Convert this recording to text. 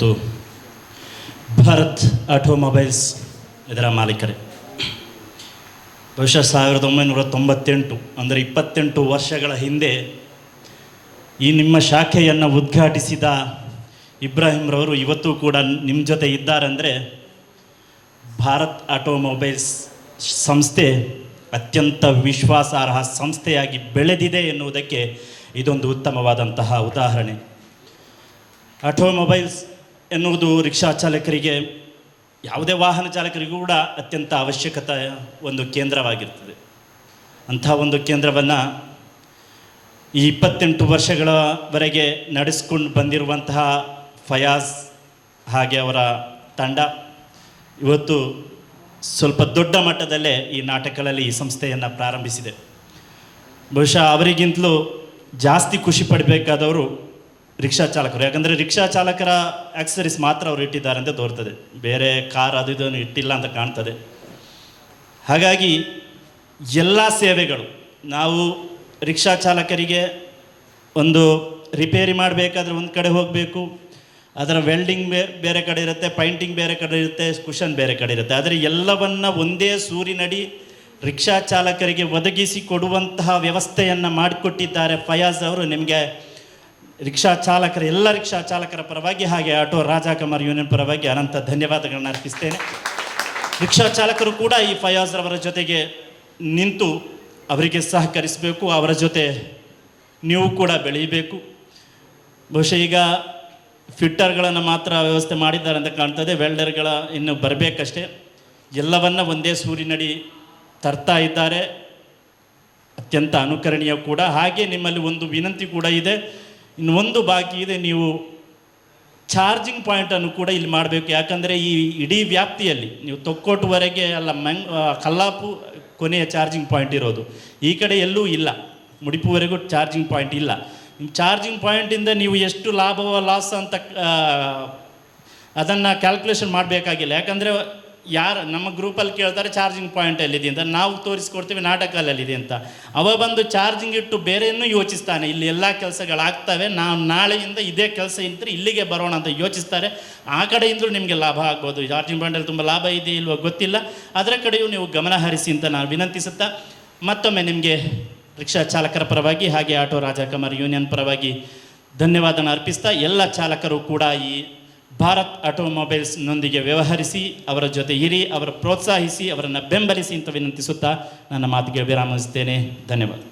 ಮತ್ತು ಭಾರತ್ ಆಟೋಮೊಬೈಲ್ಸ್ ಇದರ ಮಾಲೀಕರೇ, ಬಹುಶಃ 1998 ಅಂದರೆ 28 ವರ್ಷಗಳ ಹಿಂದೆ ಈ ನಿಮ್ಮ ಶಾಖೆಯನ್ನು ಉದ್ಘಾಟಿಸಿದ ಇಬ್ರಾಹಿಂರವರು ಇವತ್ತು ಕೂಡ ನಿಮ್ಮ ಜೊತೆ ಇದ್ದಾರೆಂದರೆ ಭಾರತ್ ಆಟೋಮೊಬೈಲ್ಸ್ ಸಂಸ್ಥೆ ಅತ್ಯಂತ ವಿಶ್ವಾಸಾರ್ಹ ಸಂಸ್ಥೆಯಾಗಿ ಬೆಳೆದಿದೆ ಎನ್ನುವುದಕ್ಕೆ ಇದೊಂದು ಉತ್ತಮವಾದಂತಹ ಉದಾಹರಣೆ. ಆಟೋಮೊಬೈಲ್ಸ್ ಎನ್ನುವುದು ರಿಕ್ಷಾ ಚಾಲಕರಿಗೆ, ಯಾವುದೇ ವಾಹನ ಚಾಲಕರಿಗೂ ಕೂಡ ಅತ್ಯಂತ ಅವಶ್ಯಕತೆಯ ಒಂದು ಕೇಂದ್ರವಾಗಿರ್ತದೆ. ಅಂಥ ಒಂದು ಕೇಂದ್ರವನ್ನು ಈ 28 ವರ್ಷಗಳವರೆಗೆ ನಡೆಸ್ಕೊಂಡು ಬಂದಿರುವಂತಹ ಫಯಾಜ್ ಹಾಗೆ ಅವರ ತಂಡ ಇವತ್ತು ಸ್ವಲ್ಪ ದೊಡ್ಡ ಮಟ್ಟದಲ್ಲೇ ಈ ನಾಟಕಗಳಲ್ಲಿ ಈ ಸಂಸ್ಥೆಯನ್ನು ಪ್ರಾರಂಭಿಸಿದೆ. ಬಹುಶಃ ಅವರಿಗಿಂತಲೂ ಜಾಸ್ತಿ ಖುಷಿ ಪಡಬೇಕಾದವರು ರಿಕ್ಷಾ ಚಾಲಕರು. ಯಾಕಂದರೆ ರಿಕ್ಷಾ ಚಾಲಕರ ಆಕ್ಸರೀಸ್ ಮಾತ್ರ ಅವರು ಇಟ್ಟಿದ್ದಾರೆ ಅಂತ ತೋರ್ತದೆ, ಬೇರೆ ಕಾರ್ ಅದು ಇದನ್ನು ಇಟ್ಟಿಲ್ಲ ಅಂತ ಕಾಣ್ತದೆ. ಹಾಗಾಗಿ ಎಲ್ಲ ಸೇವೆಗಳು, ನಾವು ರಿಕ್ಷಾ ಚಾಲಕರಿಗೆ ಒಂದು ರಿಪೇರಿ ಮಾಡಬೇಕಾದ್ರೆ ಒಂದು ಕಡೆ ಹೋಗಬೇಕು, ಅದರ ವೆಲ್ಡಿಂಗ್ ಬೇರೆ ಕಡೆ ಇರುತ್ತೆ, ಪೈಂಟಿಂಗ್ ಬೇರೆ ಕಡೆ ಇರುತ್ತೆ, ಕುಷನ್ ಬೇರೆ ಕಡೆ ಇರುತ್ತೆ. ಆದರೆ ಎಲ್ಲವನ್ನು ಒಂದೇ ಸೂರಿನಡಿ ರಿಕ್ಷಾ ಚಾಲಕರಿಗೆ ಒದಗಿಸಿ ಕೊಡುವಂತಹ ವ್ಯವಸ್ಥೆಯನ್ನು ಮಾಡಿಕೊಟ್ಟಿದ್ದಾರೆ ಫಯಾಜ್ ಅವರು. ನಿಮಗೆ ಎಲ್ಲ ರಿಕ್ಷಾ ಚಾಲಕರ ಪರವಾಗಿ ಹಾಗೆ ಆಟೋ ರಾಜಾ ಕಮರ್ ಯೂನಿಯನ್ ಪರವಾಗಿ ಅನಂತ ಧನ್ಯವಾದಗಳನ್ನು ಅರ್ಪಿಸ್ತೇನೆ. ರಿಕ್ಷಾ ಚಾಲಕರು ಕೂಡ ಈ ಫಯಾಜ್ ರವರ ಜೊತೆಗೆ ನಿಂತು ಅವರಿಗೆ ಸಹಕರಿಸಬೇಕು, ಅವರ ಜೊತೆ ನೀವು ಕೂಡ ಬೆಳೀಬೇಕು. ಬಹುಶಃ ಈಗ ಫಿಟ್ಟರ್ಗಳನ್ನು ಮಾತ್ರ ವ್ಯವಸ್ಥೆ ಮಾಡಿದ್ದಾರೆ ಅಂತ ಕಾಣ್ತದೆ, ವೆಲ್ಡರ್ಗಳ ಇನ್ನು ಬರಬೇಕಷ್ಟೇ. ಎಲ್ಲವನ್ನ ಒಂದೇ ಸೂರಿನಡಿ ತರ್ತಾ ಇದ್ದಾರೆ, ಅತ್ಯಂತ ಅನುಕರಣೀಯ ಕೂಡ. ಹಾಗೆ ನಿಮ್ಮಲ್ಲಿ ಒಂದು ವಿನಂತಿ ಕೂಡ ಇದೆ, ಇನ್ನು ಒಂದು ಬಾಕಿ ಇದೆ, ನೀವು ಚಾರ್ಜಿಂಗ್ ಪಾಯಿಂಟನ್ನು ಕೂಡ ಇಲ್ಲಿ ಮಾಡಬೇಕು. ಯಾಕಂದರೆ ಈ ಇಡೀ ವ್ಯಾಪ್ತಿಯಲ್ಲಿ ನೀವು ತೊಕ್ಕೋಟುವರೆಗೆ ಅಲ್ಲ, ಕಲ್ಲಾಪು ಕೊನೆಯ ಚಾರ್ಜಿಂಗ್ ಪಾಯಿಂಟ್ ಇರೋದು, ಈ ಕಡೆ ಎಲ್ಲೂ ಇಲ್ಲ, ಮುಡಿಪುವರೆಗೂ ಚಾರ್ಜಿಂಗ್ ಪಾಯಿಂಟ್ ಇಲ್ಲ. ನಿಮ್ಮ ಚಾರ್ಜಿಂಗ್ ಪಾಯಿಂಟಿಂದ ನೀವು ಎಷ್ಟು ಲಾಭವೋ ಲಾಸ್ ಅಂತ ಅದನ್ನು ಕ್ಯಾಲ್ಕುಲೇಷನ್ ಮಾಡಬೇಕಾಗಿಲ್ಲ. ಯಾಕಂದರೆ ಯಾರು ನಮ್ಮ ಗ್ರೂಪಲ್ಲಿ ಕೇಳ್ತಾರೆ ಚಾರ್ಜಿಂಗ್ ಪಾಯಿಂಟ್ ಎಲ್ಲಿದೆ ಅಂತ, ನಾವು ತೋರಿಸ್ಕೊಡ್ತೀವಿ ನಾಟಕಲ್ಲಲ್ಲಿದೆ ಅಂತ. ಅವ ಬಂದು ಚಾರ್ಜಿಂಗ್ ಇಟ್ಟು ಬೇರೆಯೂ ಯೋಚಿಸ್ತಾನೆ, ಇಲ್ಲಿ ಎಲ್ಲ ಕೆಲಸಗಳಾಗ್ತವೆ, ನಾವು ನಾಳೆಯಿಂದ ಇದೇ ಕೆಲಸ ಇದ್ದರೆ ಇಲ್ಲಿಗೆ ಬರೋಣ ಅಂತ ಯೋಚಿಸ್ತಾರೆ. ಆ ಕಡೆಯಿಂದಲೂ ನಿಮಗೆ ಲಾಭ ಆಗ್ಬೋದು. ಚಾರ್ಜಿಂಗ್ ಪಾಯಿಂಟಲ್ಲಿ ತುಂಬ ಲಾಭ ಇದೆ ಇಲ್ವೋ ಗೊತ್ತಿಲ್ಲ, ಅದರ ಕಡೆಯೂ ನೀವು ಗಮನ ಹರಿಸಿ ಅಂತ ನಾನು ವಿನಂತಿಸುತ್ತಾ, ಮತ್ತೊಮ್ಮೆ ನಿಮಗೆ ರಿಕ್ಷಾ ಚಾಲಕರ ಪರವಾಗಿ ಹಾಗೆ ಆಟೋ ರಾಜಾ ಕಮರ್ ಯೂನಿಯನ್ ಪರವಾಗಿ ಧನ್ಯವಾದನ ಅರ್ಪಿಸ್ತಾ, ಎಲ್ಲ ಚಾಲಕರು ಕೂಡ ಈ ಭಾರತ್ ಆಟೋಮೊಬೈಲ್ಸ್ನೊಂದಿಗೆ ವ್ಯವಹರಿಸಿ, ಅವರ ಜೊತೆ ಇರಿ, ಅವರ ಪ್ರೋತ್ಸಾಹಿಸಿ, ಅವರನ್ನು ಬೆಂಬಲಿಸಿ ಅಂತ ವಿನಂತಿಸುತ್ತಾ ನನ್ನ ಮಾತಿಗೆ ವಿರಾಮಿಸ್ತೇನೆ. ಧನ್ಯವಾದ.